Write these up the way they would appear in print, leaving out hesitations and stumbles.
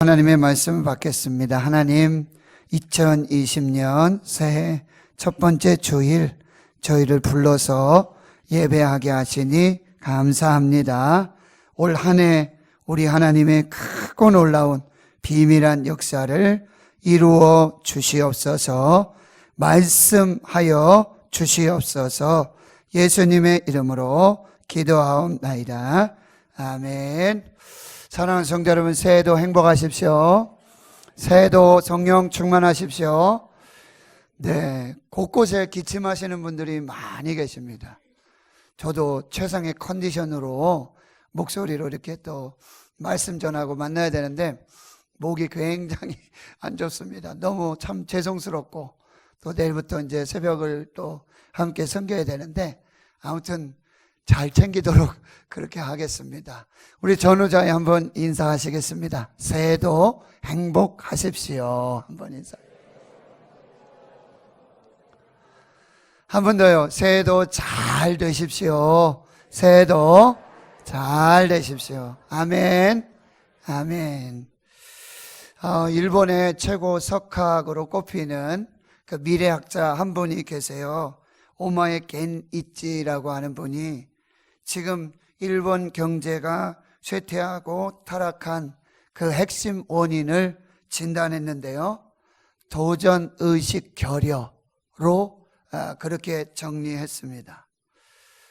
하나님의 말씀을 받겠습니다. 하나님, 2020년 새해 첫 번째 주일 저희를 불러서 예배하게 하시니 감사합니다. 올 한 해 우리 하나님의 크고 놀라운 비밀한 역사를 이루어 주시옵소서. 말씀하여 주시옵소서. 예수님의 이름으로 기도하옵나이다. 아멘. 사랑하는 성도 여러분, 새해도 행복하십시오. 새해도 성령 충만하십시오. 네, 곳곳에 기침하시는 분들이 많이 계십니다. 저도 최상의 컨디션으로 목소리로 이렇게 또 말씀 전하고 만나야 되는데 목이 굉장히 안 좋습니다. 너무 참 죄송스럽고 또 내일부터 이제 새벽을 또 함께 섬겨야 되는데 아무튼 잘 챙기도록 그렇게 하겠습니다. 우리 전우자에 한번 인사하시겠습니다. 새해도 행복하십시오. 한번 인사. 한 번 더요. 새해도 잘 되십시오. 새해도 잘 되십시오. 아멘. 아멘. 일본의 최고 석학으로 꼽히는 그 미래학자 한 분이 계세요. 오마에 겐이치라고 하는 분이 지금 일본 경제가 쇠퇴하고 타락한 그 핵심 원인을 진단했는데요. 도전의식 결여로 그렇게 정리했습니다.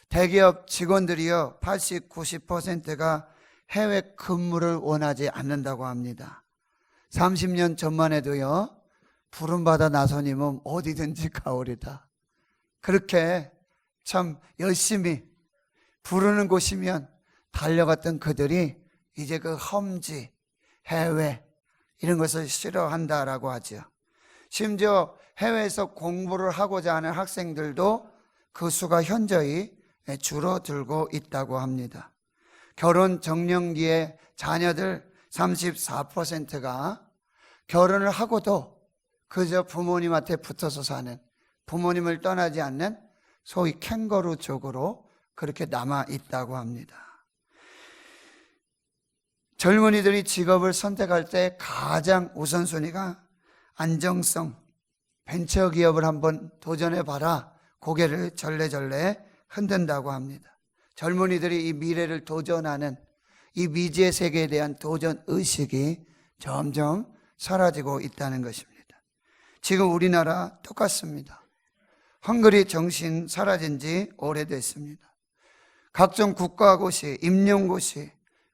대기업 직원들이요 80, 90%가 해외 근무를 원하지 않는다고 합니다. 30년 전만 해도요 부름받아 나서님은 어디든지 가오리다. 그렇게 참 열심히 부르는 곳이면 달려갔던 그들이 이제 그 험지, 해외 이런 것을 싫어한다라고 하죠. 심지어 해외에서 공부를 하고자 하는 학생들도 그 수가 현저히 줄어들고 있다고 합니다. 결혼 정년기의 자녀들 34%가 결혼을 하고도 그저 부모님한테 붙어서 사는, 부모님을 떠나지 않는 소위 캥거루족으로 그렇게 남아 있다고 합니다. 젊은이들이 직업을 선택할 때 가장 우선순위가 안정성, 벤처기업을 한번 도전해봐라 고개를 절레절레 흔든다고 합니다. 젊은이들이 이 미래를 도전하는 이 미지의 세계에 대한 도전의식이 점점 사라지고 있다는 것입니다. 지금 우리나라 똑같습니다. 헝그리 정신 사라진 지 오래됐습니다. 각종 국가고시, 임용고시,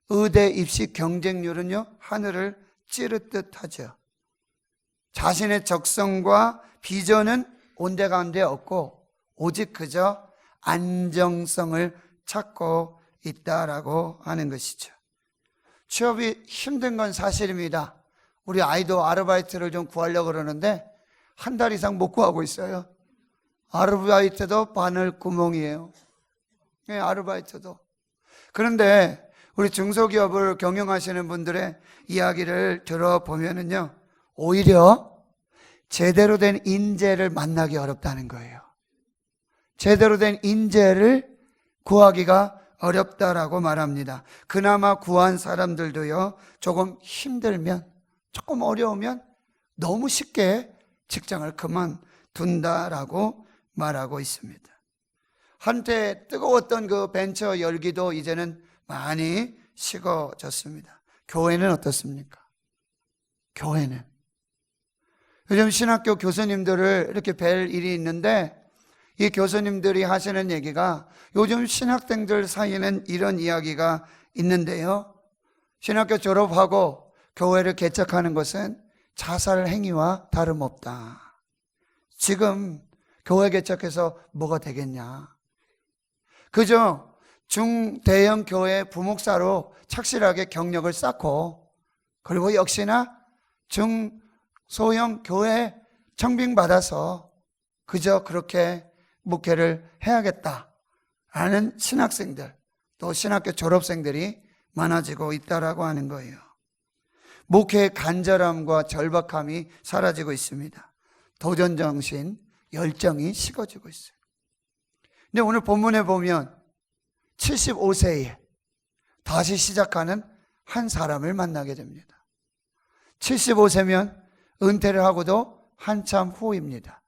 의대 입시 경쟁률은요 하늘을 찌르듯 하죠. 자신의 적성과 비전은 온데간데 없고 오직 그저 안정성을 찾고 있다라고 하는 것이죠. 취업이 힘든 건 사실입니다. 우리 아이도 아르바이트를 좀 구하려고 그러는데 한 달 이상 못 구하고 있어요. 아르바이트도 바늘구멍이에요. 네, 아르바이트도. 그런데 우리 중소기업을 경영하시는 분들의 이야기를 들어보면은요, 오히려 제대로 된 인재를 만나기 어렵다는 거예요. 제대로 된 인재를 구하기가 어렵다라고 말합니다. 그나마 구한 사람들도요, 조금 힘들면, 조금 어려우면 너무 쉽게 직장을 그만둔다라고 말하고 있습니다. 한때 뜨거웠던 그 벤처 열기도 이제는 많이 식어졌습니다. 교회는 어떻습니까? 교회는 요즘 신학교 교수님들을 이렇게 뵐 일이 있는데 이 교수님들이 하시는 얘기가 요즘 신학생들 사이에는 이런 이야기가 있는데요. 신학교 졸업하고 교회를 개척하는 것은 자살 행위와 다름없다. 지금 교회 개척해서 뭐가 되겠냐? 그저 중대형 교회 부목사로 착실하게 경력을 쌓고 그리고 역시나 중소형 교회 청빙받아서 그저 그렇게 목회를 해야겠다라는 신학생들 또 신학교 졸업생들이 많아지고 있다라고 하는 거예요. 목회의 간절함과 절박함이 사라지고 있습니다. 도전정신, 열정이 식어지고 있어요. 근데 오늘 본문에 보면 75세에 다시 시작하는 한 사람을 만나게 됩니다. 75세면 은퇴를 하고도 한참 후입니다.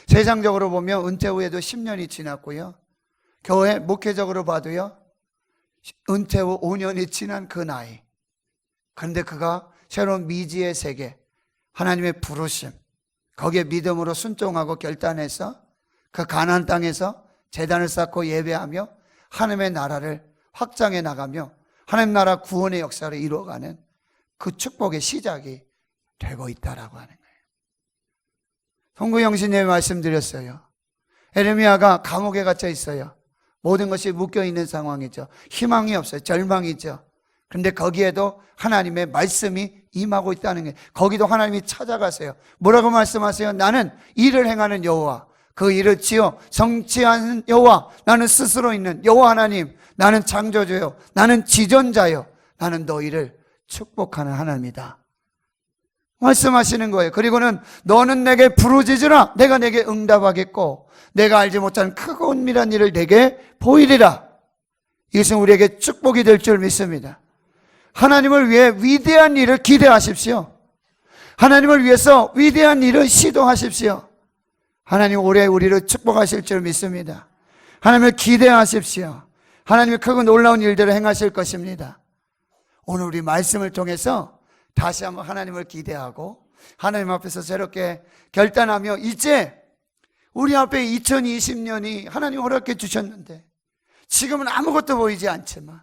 세상적으로 보면 은퇴 후에도 10년이 지났고요. 교회 목회적으로 봐도요, 은퇴 후 5년이 지난 그 나이. 그런데 그가 새로운 미지의 세계, 하나님의 부르심, 거기에 믿음으로 순종하고 결단해서 그 가나안 땅에서 제단을 쌓고 예배하며 하나님의 나라를 확장해 나가며 하나님 나라 구원의 역사를 이루어가는 그 축복의 시작이 되고 있다라고 하는 거예요. 송구영신님이 말씀드렸어요. 에레미야가 감옥에 갇혀 있어요. 모든 것이 묶여 있는 상황이죠. 희망이 없어요. 절망이죠. 그런데 거기에도 하나님의 말씀이 임하고 있다는 게, 거기도 하나님이 찾아가세요. 뭐라고 말씀하세요? 나는 일을 행하는 여호와, 그 일을 지어 성취하는 여호와, 나는 스스로 있는 여호와 하나님, 나는 창조주요, 나는 지존자요, 나는 너희를 축복하는 하나님이다 말씀하시는 거예요. 그리고는 너는 내게 부르짖으라, 내가 내게 응답하겠고 내가 알지 못하는 크고 은밀한 일을 내게 보이리라. 이것은 우리에게 축복이 될 줄 믿습니다. 하나님을 위해 위대한 일을 기대하십시오. 하나님을 위해서 위대한 일을 시도하십시오. 하나님 올해 우리를 축복하실 줄 믿습니다. 하나님을 기대하십시오. 하나님이 크고 놀라운 일들을 행하실 것입니다. 오늘 우리 말씀을 통해서 다시 한번 하나님을 기대하고 하나님 앞에서 새롭게 결단하며, 이제 우리 앞에 2020년이 하나님 허락해 주셨는데 지금은 아무것도 보이지 않지만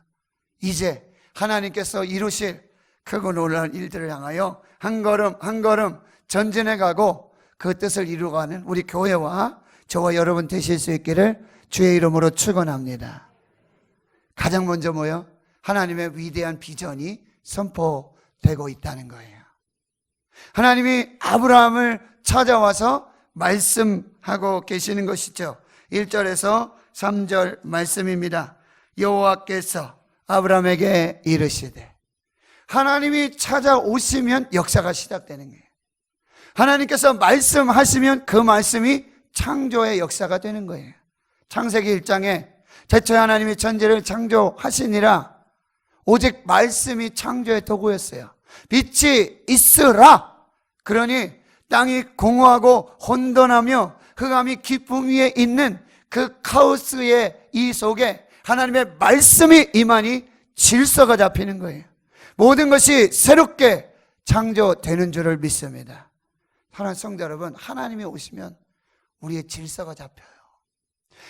이제 하나님께서 이루실 크고 놀라운 일들을 향하여 한 걸음 한 걸음 전진해 가고 그 뜻을 이루어가는 우리 교회와 저와 여러분 되실 수 있기를 주의 이름으로 축원합니다. 가장 먼저 뭐요? 하나님의 위대한 비전이 선포되고 있다는 거예요. 하나님이 아브라함을 찾아와서 말씀하고 계시는 것이죠. 1절에서 3절 말씀입니다. 여호와께서 아브라함에게 이르시되, 하나님이 찾아오시면 역사가 시작되는 거예요. 하나님께서 말씀하시면 그 말씀이 창조의 역사가 되는 거예요. 창세기 1장에 태초에 하나님이 천지를 창조하시니라, 오직 말씀이 창조의 도구였어요. 빛이 있으라, 그러니 땅이 공허하고 혼돈하며 흑암이 깊음 위에 있는 그 카오스의 이 속에 하나님의 말씀이 임하니 질서가 잡히는 거예요. 모든 것이 새롭게 창조되는 줄을 믿습니다. 사랑하는 성도 여러분, 하나님이 오시면 우리의 질서가 잡혀요.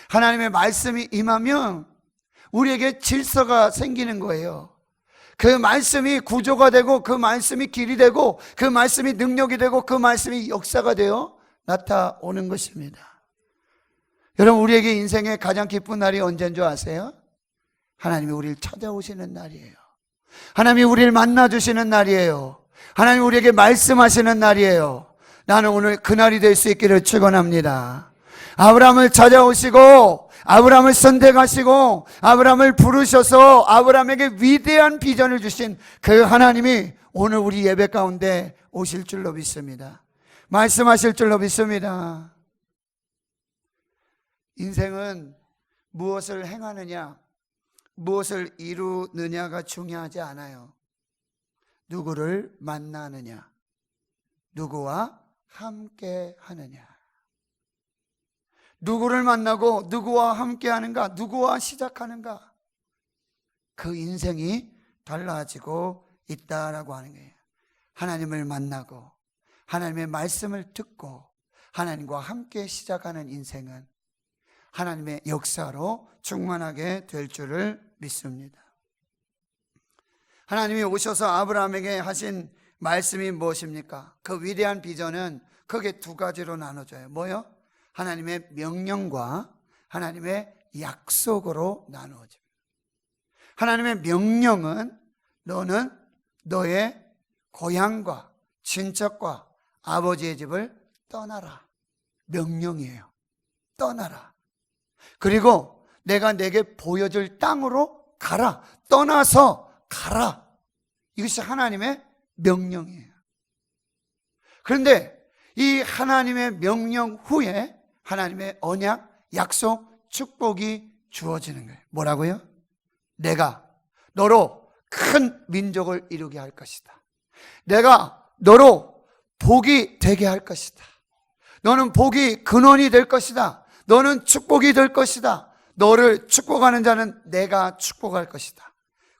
하나님의 말씀이 임하면 우리에게 질서가 생기는 거예요. 그 말씀이 구조가 되고, 그 말씀이 길이 되고, 그 말씀이 능력이 되고, 그 말씀이 역사가 되어 나타오는 것입니다. 여러분, 우리에게 인생의 가장 기쁜 날이 언제인 줄 아세요? 하나님이 우리를 찾아오시는 날이에요. 하나님이 우리를 만나주시는 날이에요. 하나님이 우리에게 말씀하시는 날이에요. 나는 오늘 그날이 될 수 있기를 축원합니다. 아브라함을 찾아오시고 아브라함을 선택하시고 아브라함을 부르셔서 아브라함에게 위대한 비전을 주신 그 하나님이 오늘 우리 예배 가운데 오실 줄로 믿습니다. 말씀하실 줄로 믿습니다. 인생은 무엇을 행하느냐, 무엇을 이루느냐가 중요하지 않아요. 누구를 만나느냐, 누구와 함께 하느냐. 누구를 만나고 누구와 함께 하는가, 누구와 시작하는가, 그 인생이 달라지고 있다라고 하는 거예요. 하나님을 만나고 하나님의 말씀을 듣고 하나님과 함께 시작하는 인생은 하나님의 역사로 충만하게 될 줄을 믿습니다. 하나님이 오셔서 아브라함에게 하신 말씀이 무엇입니까? 그 위대한 비전은 크게 두 가지로 나눠져요. 뭐요? 하나님의 명령과 하나님의 약속으로 나누어집니다. 하나님의 명령은 너는 너의 고향과 친척과 아버지의 집을 떠나라. 명령이에요. 떠나라. 그리고 내가 내게 보여줄 땅으로 가라. 떠나서 가라. 이것이 하나님의 명령이에요. 그런데 이 하나님의 명령 후에 하나님의 언약, 약속, 축복이 주어지는 거예요. 뭐라고요? 내가 너로 큰 민족을 이루게 할 것이다. 내가 너로 복이 되게 할 것이다. 너는 복이 근원이 될 것이다. 너는 축복이 될 것이다. 너를 축복하는 자는 내가 축복할 것이다.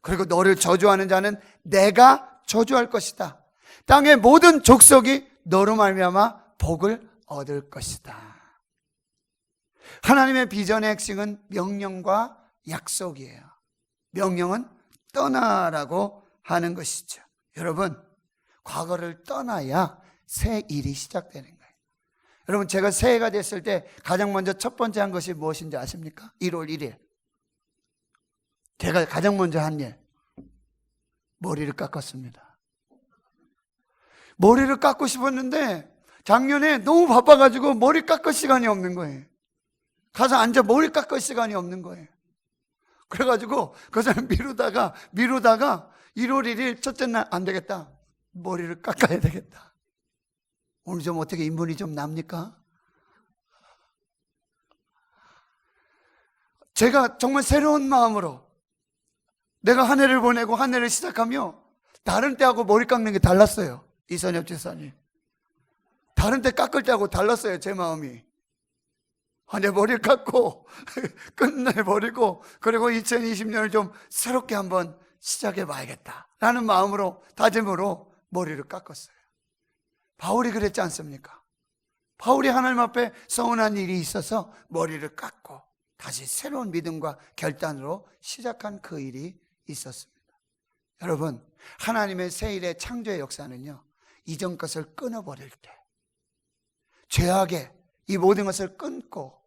그리고 너를 저주하는 자는 내가 저주할 것이다. 땅의 모든 족속이 너로 말미암아 복을 얻을 것이다. 하나님의 비전의 핵심은 명령과 약속이에요. 명령은 떠나라고 하는 것이죠. 여러분, 과거를 떠나야 새 일이 시작되는 거예요. 여러분, 제가 새해가 됐을 때 가장 먼저 첫 번째 한 것이 무엇인지 아십니까? 1월 1일 제가 가장 먼저 한 일, 머리를 깎았습니다. 머리를 깎고 싶었는데 작년에 너무 바빠가지고 머리 깎을 시간이 없는 거예요. 가서 앉아 머리 깎을 시간이 없는 거예요. 그래가지고 그 사람 미루다가 1월 1일 첫째 날 안 되겠다, 머리를 깎아야 되겠다. 오늘 좀 어떻게 인분이 좀 납니까? 제가 정말 새로운 마음으로 내가 한 해를 보내고 한 해를 시작하며 다른 때하고 머리 깎는 게 달랐어요. 이선엽 지사님, 다른 때 깎을 때하고 달랐어요. 제 마음이. 내 머리를 깎고 끝내버리고 그리고 2020년을 좀 새롭게 한번 시작해 봐야겠다 라는 마음으로, 다짐으로 머리를 깎았어요. 바울이 그랬지 않습니까? 바울이 하나님 앞에 서운한 일이 있어서 머리를 깎고 다시 새로운 믿음과 결단으로 시작한 그 일이 있었습니다. 여러분, 하나님의 새 일의 창조의 역사는요, 이전 것을 끊어버릴 때, 죄악의 이 모든 것을 끊고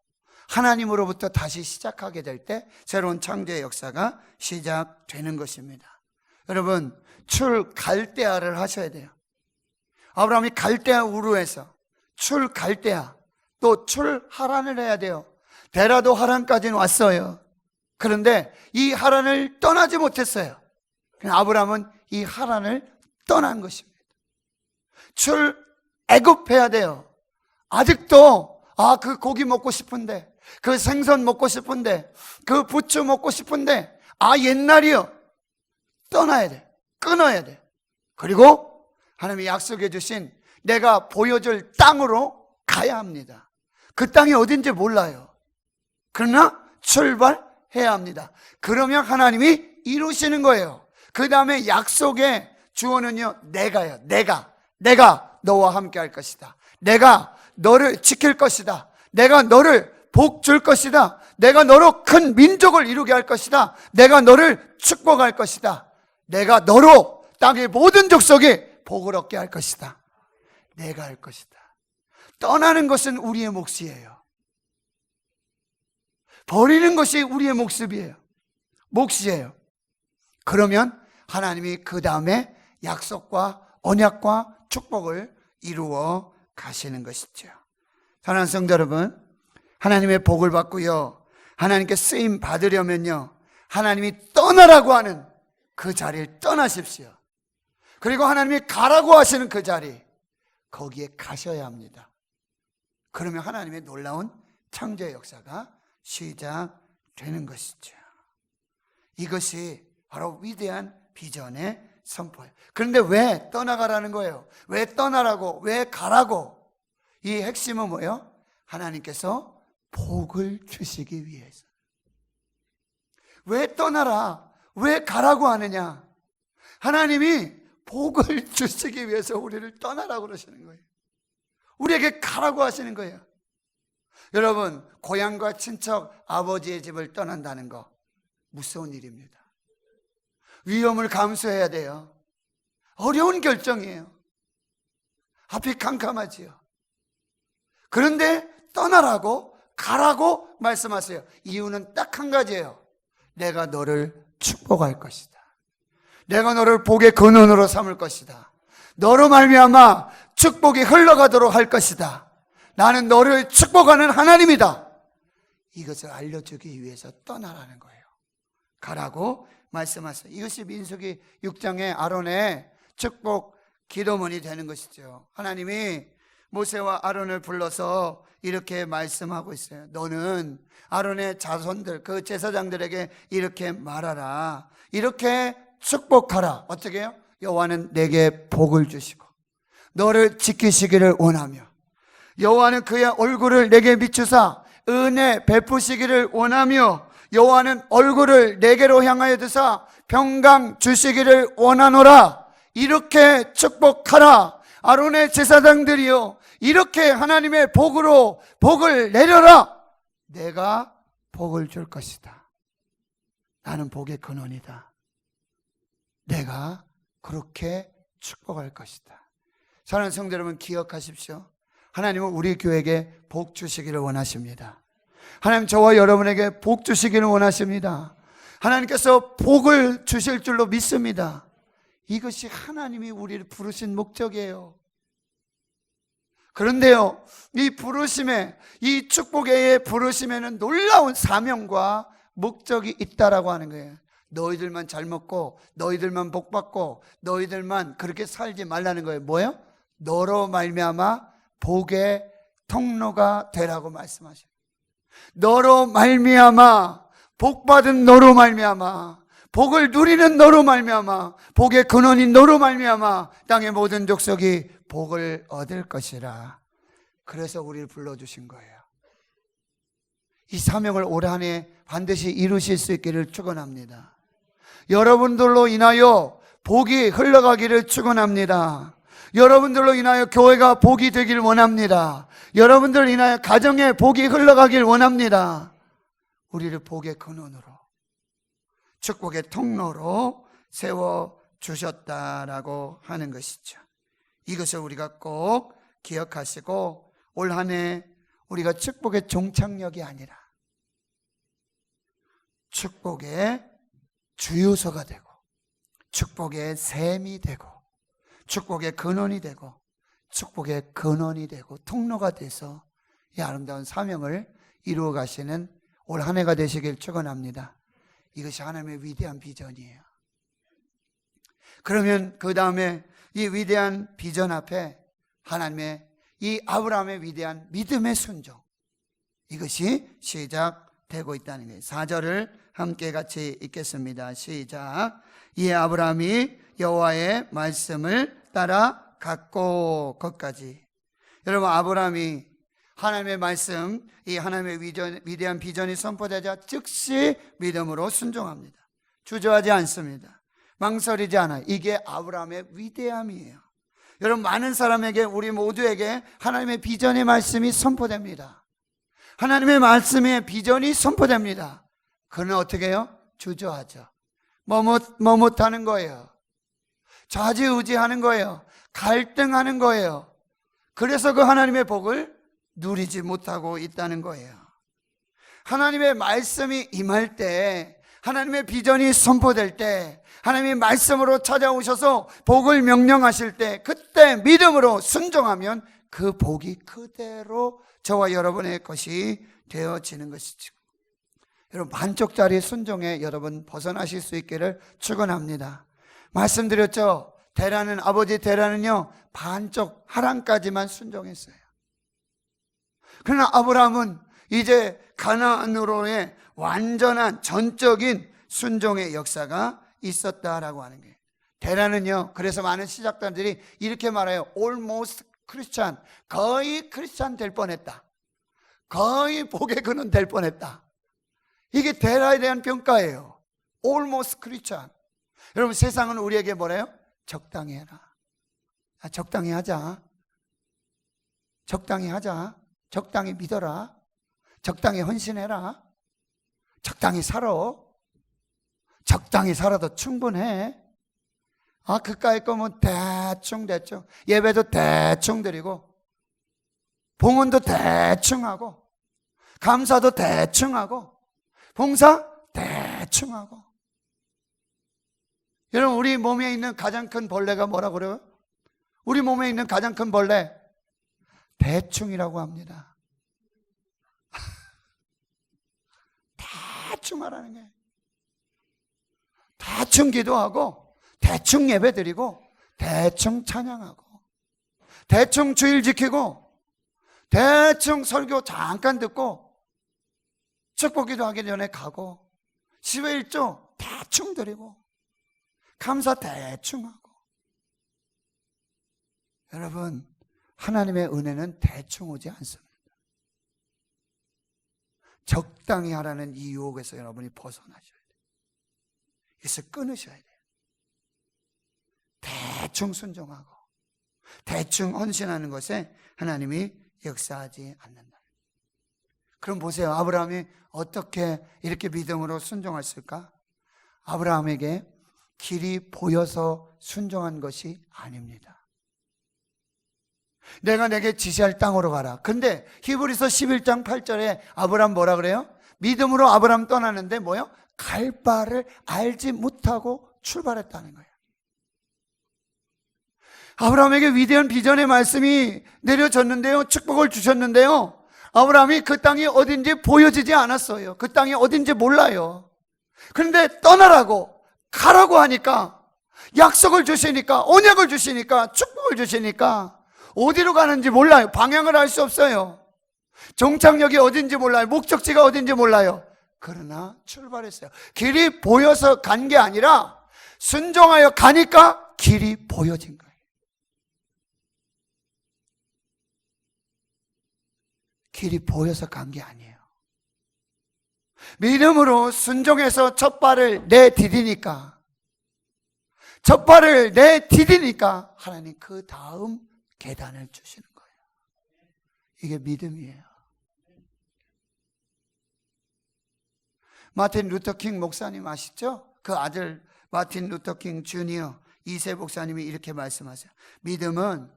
하나님으로부터 다시 시작하게 될 때 새로운 창조의 역사가 시작되는 것입니다. 여러분, 출갈대아를 하셔야 돼요. 아브라함이 갈대아 우르에서 출갈대아, 또 출하란을 해야 돼요. 데라도 하란까지는 왔어요. 그런데 이 하란을 떠나지 못했어요. 아브라함은 이 하란을 떠난 것입니다. 출애굽해야 돼요. 아직도 그 고기 먹고 싶은데, 그 생선 먹고 싶은데, 그 부추 먹고 싶은데, 옛날이요. 떠나야 돼. 끊어야 돼. 그리고 하나님이 약속해 주신 내가 보여줄 땅으로 가야 합니다. 그 땅이 어딘지 몰라요. 그러나 출발해야 합니다. 그러면 하나님이 이루시는 거예요. 그 다음에 약속의 주어는요, 내가요. 내가 너와 함께 할 것이다. 내가 너를 지킬 것이다. 내가 너를 복 줄 것이다. 내가 너로 큰 민족을 이루게 할 것이다. 내가 너를 축복할 것이다. 내가 너로 땅의 모든 족속이 복을 얻게 할 것이다. 내가 할 것이다. 떠나는 것은 우리의 몫이에요. 버리는 것이 우리의 몫이에요. 그러면 하나님이 그 다음에 약속과 언약과 축복을 이루어 가시는 것이죠. 사랑하는 성도 여러분, 하나님의 복을 받고요, 하나님께 쓰임 받으려면요, 하나님이 떠나라고 하는 그 자리를 떠나십시오. 그리고 하나님이 가라고 하시는 그 자리, 거기에 가셔야 합니다. 그러면 하나님의 놀라운 창조의 역사가 시작되는 것이죠. 이것이 바로 위대한 비전의 선포예요. 그런데 왜 떠나가라는 거예요? 왜 떠나라고? 왜 가라고? 이 핵심은 뭐예요? 하나님께서 복을 주시기 위해서. 왜 떠나라? 왜 가라고 하느냐? 하나님이 복을 주시기 위해서 우리를 떠나라고 그러시는 거예요. 우리에게 가라고 하시는 거예요. 여러분, 고향과 친척, 아버지의 집을 떠난다는 거 무서운 일입니다. 위험을 감수해야 돼요. 어려운 결정이에요. 앞이 캄캄하지요. 그런데 떠나라고, 가라고 말씀하세요. 이유는 딱 한 가지예요. 내가 너를 축복할 것이다. 내가 너를 복의 근원으로 삼을 것이다. 너로 말미암아 축복이 흘러가도록 할 것이다. 나는 너를 축복하는 하나님이다. 이것을 알려주기 위해서 떠나라는 거예요. 가라고 말씀하세요. 이것이 민수기 6장의 아론의 축복 기도문이 되는 것이죠. 하나님이 모세와 아론을 불러서 이렇게 말씀하고 있어요. 너는 아론의 자손들, 그 제사장들에게 이렇게 말하라. 이렇게 축복하라. 어떻게 해요? 여호와는 내게 복을 주시고 너를 지키시기를 원하며 여호와는 그의 얼굴을 내게 비추사 은혜 베푸시기를 원하며 여호와는 얼굴을 내게로 향하여 드사 평강 주시기를 원하노라. 이렇게 축복하라. 아론의 제사장들이여, 이렇게 하나님의 복으로 복을 내려라. 내가 복을 줄 것이다. 나는 복의 근원이다. 내가 그렇게 축복할 것이다. 사랑하는 성도 여러분, 기억하십시오. 하나님은 우리 교회에게 복 주시기를 원하십니다. 하나님 저와 여러분에게 복 주시기를 원하십니다. 하나님께서 복을 주실 줄로 믿습니다. 이것이 하나님이 우리를 부르신 목적이에요. 그런데요, 이 부르심에, 이 축복의 부르심에는 놀라운 사명과 목적이 있다라고 하는 거예요. 너희들만 잘 먹고 너희들만 복 받고 너희들만 그렇게 살지 말라는 거예요. 뭐예요? 너로 말미암아 복의 통로가 되라고 말씀하셔요. 너로 말미암아, 복 받은 너로 말미암아, 복을 누리는 너로 말미암아, 복의 근원인 너로 말미암아 땅의 모든 족속이 복을 얻을 것이라. 그래서 우리를 불러주신 거예요. 이 사명을 올 한 해 반드시 이루실 수 있기를 축원합니다. 여러분들로 인하여 복이 흘러가기를 축원합니다. 여러분들로 인하여 교회가 복이 되길 원합니다. 여러분들로 인하여 가정에 복이 흘러가길 원합니다. 우리를 복의 근원으로, 축복의 통로로 세워주셨다라고 하는 것이죠. 이것을 우리가 꼭 기억하시고 올 한 해 우리가 축복의 종착역이 아니라 축복의 주요소가 되고 축복의 샘이 되고 축복의 근원이 되고 축복의 근원이 되고 통로가 돼서 이 아름다운 사명을 이루어 가시는 올 한 해가 되시길 축원합니다. 이것이 하나님의 위대한 비전이에요. 그러면 그 다음에 이 위대한 비전 앞에 하나님의 이 아브라함의 위대한 믿음의 순종, 이것이 시작되고 있다는 거예요. 4절을 함께 같이 읽겠습니다. 시작. 이에 아브라함이 여호와의 말씀을 따라갔고, 거기까지. 여러분, 아브라함이 하나님의 말씀, 이 하나님의 위대한 비전이 선포되자 즉시 믿음으로 순종합니다. 주저하지 않습니다. 망설이지 않아요. 이게 아브라함의 위대함이에요. 여러분, 많은 사람에게, 우리 모두에게 하나님의 비전의 말씀이 선포됩니다. 하나님의 말씀의 비전이 선포됩니다. 그는 어떻게 해요? 주저하죠. 머뭇하는 거예요. 좌지우지하는 거예요. 갈등하는 거예요. 그래서 그 하나님의 복을 누리지 못하고 있다는 거예요. 하나님의 말씀이 임할 때, 하나님의 비전이 선포될 때, 하나님의 말씀으로 찾아오셔서 복을 명령하실 때, 그때 믿음으로 순종하면 그 복이 그대로 저와 여러분의 것이 되어지는 것이죠. 여러분, 반쪽짜리 순종에 여러분 벗어나실 수 있기를 축원합니다. 말씀드렸죠. 데라는, 아버지 데라는요 반쪽 하란까지만 순종했어요. 그러나 아브라함은 이제 가나안으로의 완전한 전적인 순종의 역사가 있었다라고 하는 거예요. 데라는요, 그래서 많은 신학자들이 이렇게 말해요. almost Christian, 거의 크리스찬 될 뻔했다. 거의 복의 근원 될 뻔했다. 이게 데라에 대한 평가예요. almost Christian. 여러분, 세상은 우리에게 뭐래요? 적당히 해라. 적당히 하자. 적당히 하자. 적당히 믿어라. 적당히 헌신해라. 적당히 살아. 적당히 살아도 충분해. 그까이 거면 대충 예배도 대충 드리고 봉헌도 대충 하고 감사도 대충 하고 봉사 대충 하고. 여러분, 우리 몸에 있는 가장 큰 벌레가 뭐라고 그래요? 우리 몸에 있는 가장 큰 벌레 대충이라고 합니다. 대충 하라는 거예요. 대충 기도하고 대충 예배 드리고 대충 찬양하고 대충 주일 지키고 대충 설교 잠깐 듣고 축복기도 하기 전에 가고 10회 1조 대충 드리고 감사 대충 하고. 여러분, 하나님의 은혜는 대충 오지 않습니다. 적당히 하라는 이 유혹에서 여러분이 벗어나셔야 돼요. 여기서 끊으셔야 돼요. 대충 순종하고 대충 헌신하는 것에 하나님이 역사하지 않는다. 그럼 보세요. 아브라함이 어떻게 이렇게 믿음으로 순종했을까? 아브라함에게 길이 보여서 순종한 것이 아닙니다. 내가 내게 지시할 땅으로 가라. 근데 히브리서 11장 8절에 아브라함 뭐라 그래요? 믿음으로 아브라함 떠나는데 뭐요? 갈 바를 알지 못하고 출발했다는 거예요. 아브라함에게 위대한 비전의 말씀이 내려졌는데요. 축복을 주셨는데요. 아브라함이 그 땅이 어딘지 보여지지 않았어요. 그 땅이 어딘지 몰라요. 그런데 떠나라고, 가라고 하니까, 약속을 주시니까, 언약을 주시니까, 축복을 주시니까 어디로 가는지 몰라요. 방향을 알 수 없어요. 종착역이 어딘지 몰라요. 목적지가 어딘지 몰라요. 그러나 출발했어요. 길이 보여서 간 게 아니라 순종하여 가니까 길이 보여진 거예요. 길이 보여서 간 게 아니에요. 믿음으로 순종해서 첫 발을 내디디니까, 첫 발을 내디디니까 하나님 그 다음 계단을 주시는 거예요. 이게 믿음이에요. 마틴 루터킹 목사님 아시죠? 그 아들 마틴 루터킹 주니어 2세 목사님이 이렇게 말씀하세요. 믿음은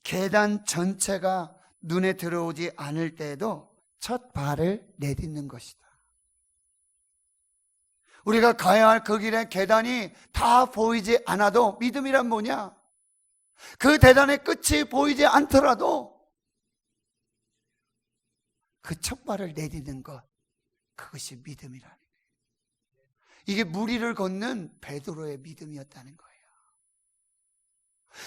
계단 전체가 눈에 들어오지 않을 때에도 첫 발을 내딛는 것이다. 우리가 가야 할 그 길의 계단이 다 보이지 않아도 믿음이란 뭐냐? 그 계단의 끝이 보이지 않더라도 그 첫 발을 내딛는 것, 그것이 믿음이라는 거예요. 이게 무리를 걷는 베드로의 믿음이었다는 거예요.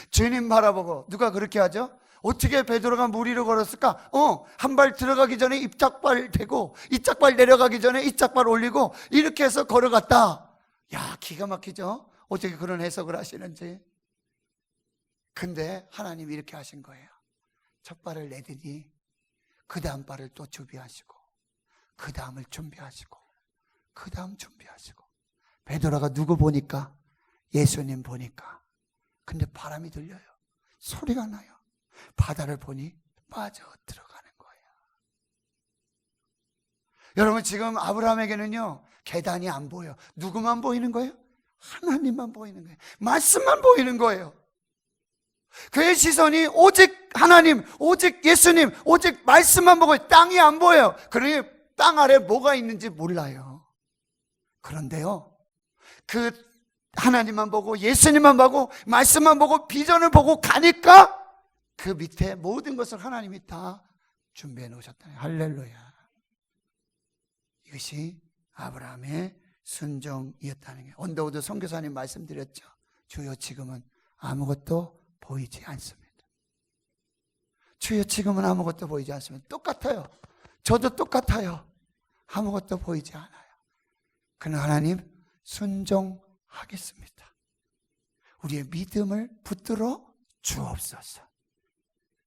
주님 바라보고, 누가 그렇게 하죠? 어떻게 베드로가 무리를 걸었을까? 한 발 들어가기 전에 입짝발 대고, 이짝발 내려가기 전에 이짝발 올리고, 이렇게 해서 걸어갔다. 야, 기가 막히죠? 어떻게 그런 해석을 하시는지. 근데 하나님이 이렇게 하신 거예요. 첫 발을 내더니 그 다음 발을 또 준비하시고, 그 다음을 준비하시고, 그 다음 준비하시고. 베드로가 누구 보니까? 예수님 보니까. 근데 바람이 들려요. 소리가 나요. 바다를 보니 빠져 들어가는 거예요. 여러분, 지금 아브라함에게는요, 계단이 안 보여. 누구만 보이는 거예요? 하나님만 보이는 거예요. 말씀만 보이는 거예요. 그의 시선이 오직 하나님, 오직 예수님, 오직 말씀만 보고 땅이 안 보여요. 그러니 땅 아래 뭐가 있는지 몰라요. 그런데요, 그 하나님만 보고 예수님만 보고 말씀만 보고 비전을 보고 가니까 그 밑에 모든 것을 하나님이 다 준비해 놓으셨다. 할렐루야. 이것이 아브라함의 순종이었다는 게, 언더우드 선교사님 말씀드렸죠. 주여 지금은 아무것도 보이지 않습니다. 주여 지금은 아무것도 보이지 않습니다. 똑같아요. 저도 똑같아요. 아무것도 보이지 않아요. 그러나 하나님 순종하겠습니다. 우리의 믿음을 붙들어 주옵소서.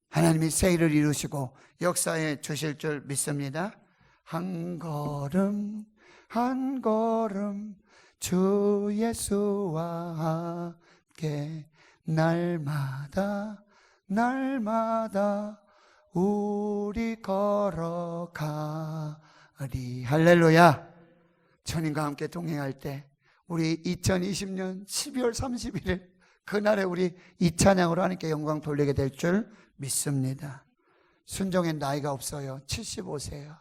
하나님이 새 일을 이루시고 역사에 주실 줄 믿습니다. 한 걸음 한 걸음 주 예수와 함께 날마다 날마다 우리 걸어가리. 할렐루야. 주님과 함께 동행할 때 우리 2020년 12월 31일 그날에 우리 이 찬양으로 하나님께 영광 돌리게 될 줄 믿습니다. 순종의 나이가 없어요. 75세예요.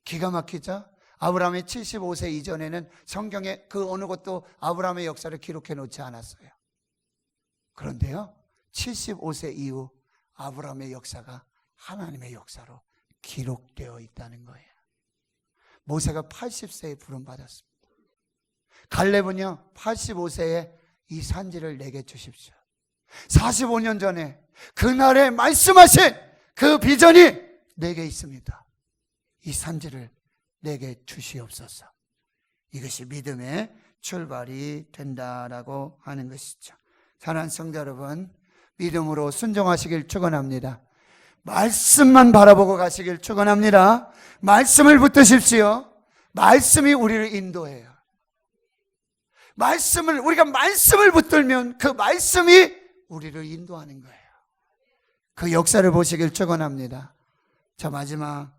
기가 막히죠? 아브라함의 75세 이전에는 성경에 그 어느 것도 아브라함의 역사를 기록해 놓지 않았어요. 그런데요, 75세 이후 아브라함의 역사가 하나님의 역사로 기록되어 있다는 거예요. 모세가 80세에 부름받았습니다. 갈렙은요 85세에 이 산지를 내게 주십시오. 45년 전에 그날에 말씀하신 그 비전이 내게 있습니다. 이 산지를 내게 주시옵소서. 이것이 믿음의 출발이 된다라고 하는 것이죠. 사랑하는 성도 여러분, 믿음으로 순종하시길 축원합니다. 말씀만 바라보고 가시길 축원합니다. 말씀을 붙드십시오. 말씀이 우리를 인도해요. 우리가 말씀을 붙들면 그 말씀이 우리를 인도하는 거예요. 그 역사를 보시길 축원합니다. 자, 마지막,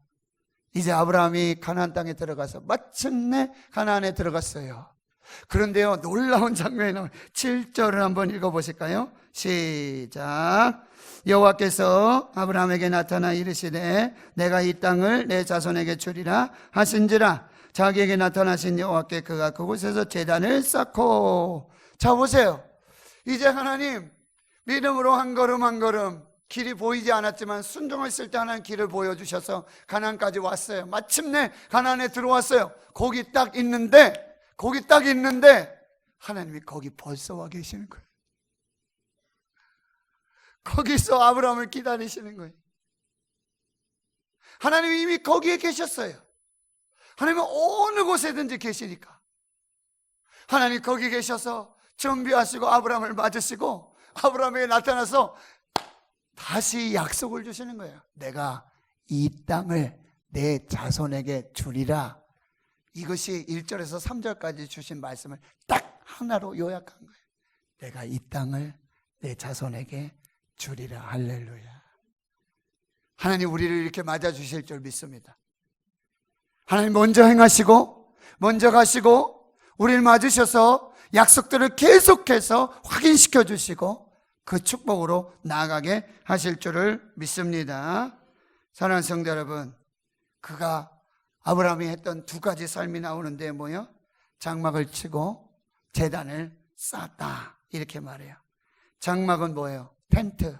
이제 아브라함이 가나안 땅에 들어가서 마침내 가나안에 들어갔어요. 그런데요, 놀라운 장면이 나와요. 7절을 한번 읽어보실까요? 시작. 여호와께서 아브라함에게 나타나 이르시되 내가 이 땅을 내 자손에게 주리라 하신지라. 자기에게 나타나신 여호와께 그가 그곳에서 제단을 쌓고. 자, 보세요. 이제 하나님 믿음으로 한 걸음 한 걸음, 길이 보이지 않았지만 순종했을 때 하나님 길을 보여주셔서 가나안까지 왔어요. 마침내 가나안에 들어왔어요. 거기 딱 있는데 하나님이 거기 벌써 와 계시는 거예요. 거기서 아브라함을 기다리시는 거예요. 하나님이 이미 거기에 계셨어요. 하나님은 어느 곳에든지 계시니까 하나님 거기 계셔서 준비하시고 아브라함을 맞으시고 아브라함에게 나타나서 다시 약속을 주시는 거예요. 내가 이 땅을 내 자손에게 주리라. 이것이 1절에서 3절까지 주신 말씀을 딱 하나로 요약한 거예요. 내가 이 땅을 내 자손에게 주리라. 할렐루야. 하나님 우리를 이렇게 맞아주실 줄 믿습니다. 하나님 먼저 행하시고 먼저 가시고 우리를 맞으셔서 약속들을 계속해서 확인시켜 주시고 그 축복으로 나아가게 하실 줄을 믿습니다. 사랑하는 성도 여러분, 그가 아브라함이 했던 두 가지 삶이 나오는데 뭐요? 장막을 치고 제단을 쌓았다 이렇게 말해요. 장막은 뭐예요? 텐트,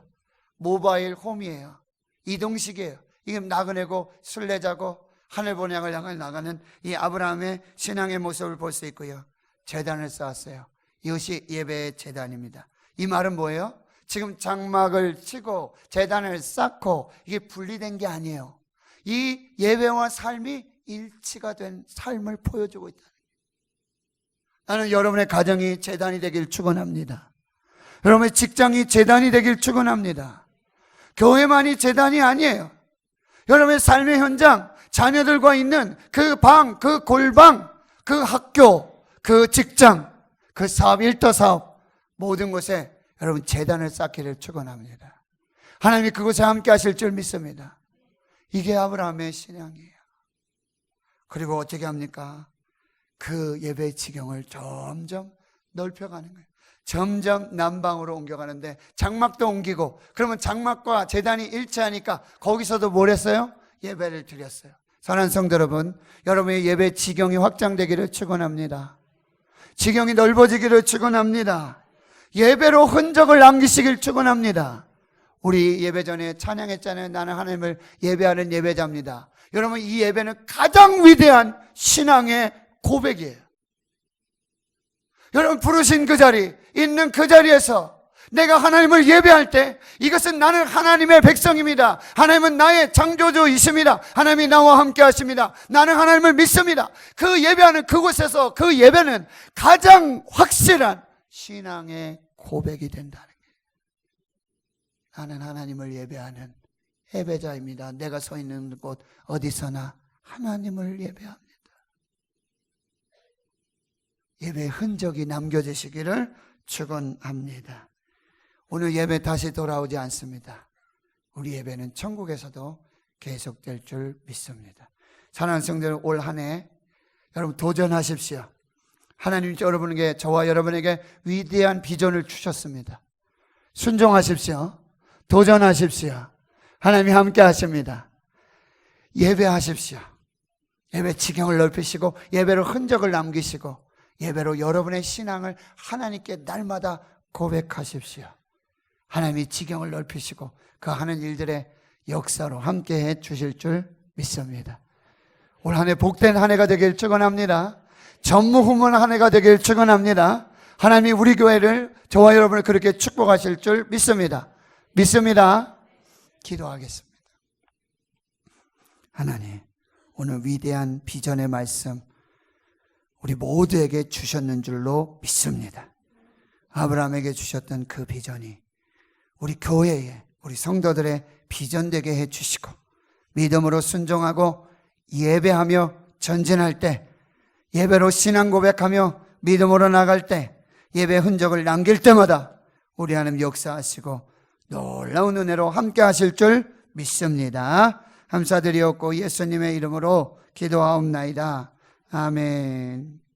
모바일 홈이에요. 이동식이에요. 이게 나그네고 순례자고 하늘 본향을 향해 나가는 이 아브라함의 신앙의 모습을 볼 수 있고요. 제단을 쌓았어요. 이것이 예배의 제단입니다. 이 말은 뭐예요? 지금 장막을 치고 제단을 쌓고 이게 분리된 게 아니에요. 이 예배와 삶이 일치가 된 삶을 보여주고 있다. 나는 여러분의 가정이 제단이 되길 축원합니다. 여러분의 직장이 제단이 되길 축원합니다. 교회만이 제단이 아니에요. 여러분의 삶의 현장, 자녀들과 있는 그 방, 그 골방, 그 학교, 그 직장, 그 사업, 일터 사업 모든 곳에 여러분 제단을 쌓기를 축원합니다. 하나님이 그곳에 함께 하실 줄 믿습니다. 이게 아브라함의 신앙이에요. 그리고 어떻게 합니까? 그 예배의 지경을 점점 넓혀가는 거예요. 점점 남방으로 옮겨가는데 장막도 옮기고, 그러면 장막과 제단이 일치하니까 거기서도 뭘 했어요? 예배를 드렸어요. 사랑하는 성도 여러분, 여러분의 예배 지경이 확장되기를 축원합니다. 지경이 넓어지기를 축원합니다. 예배로 흔적을 남기시길 축원합니다. 우리 예배 전에 찬양했잖아요. 나는 하나님을 예배하는 예배자입니다. 여러분, 이 예배는 가장 위대한 신앙의 고백이에요. 여러분, 부르신 그 자리, 있는 그 자리에서 내가 하나님을 예배할 때 이것은 나는 하나님의 백성입니다. 하나님은 나의 창조주이십니다. 하나님이 나와 함께 하십니다. 나는 하나님을 믿습니다. 그 예배하는 그곳에서 그 예배는 가장 확실한 신앙의 고백이 된다는 거예요. 나는 하나님을 예배하는 예배자입니다. 내가 서 있는 곳 어디서나 하나님을 예배합니다. 예배의 흔적이 남겨지시기를 축원합니다. 오늘 예배 다시 돌아오지 않습니다. 우리 예배는 천국에서도 계속될 줄 믿습니다. 사랑하는 성도들, 올 한 해 여러분 도전하십시오. 하나님이 여러분에게, 저와 여러분에게 위대한 비전을 주셨습니다. 순종하십시오. 도전하십시오. 하나님이 함께 하십니다. 예배하십시오. 예배 지경을 넓히시고 예배로 흔적을 남기시고 예배로 여러분의 신앙을 하나님께 날마다 고백하십시오. 하나님이 지경을 넓히시고 그 하는 일들의 역사로 함께해 주실 줄 믿습니다. 올 한 해 복된 한 해가 되길 축원합니다. 전무후무한 한 해가 되길 축원합니다. 하나님이 우리 교회를, 저와 여러분을 그렇게 축복하실 줄 믿습니다. 믿습니다. 기도하겠습니다. 하나님, 오늘 위대한 비전의 말씀 우리 모두에게 주셨는 줄로 믿습니다. 아브라함에게 주셨던 그 비전이 우리 교회에, 우리 성도들의 비전되게 해주시고 믿음으로 순종하고 예배하며 전진할 때, 예배로 신앙 고백하며 믿음으로 나갈 때, 예배 흔적을 남길 때마다 우리 하나님 역사하시고 놀라운 은혜로 함께 하실 줄 믿습니다. 감사드리옵고 예수님의 이름으로 기도하옵나이다. 아멘.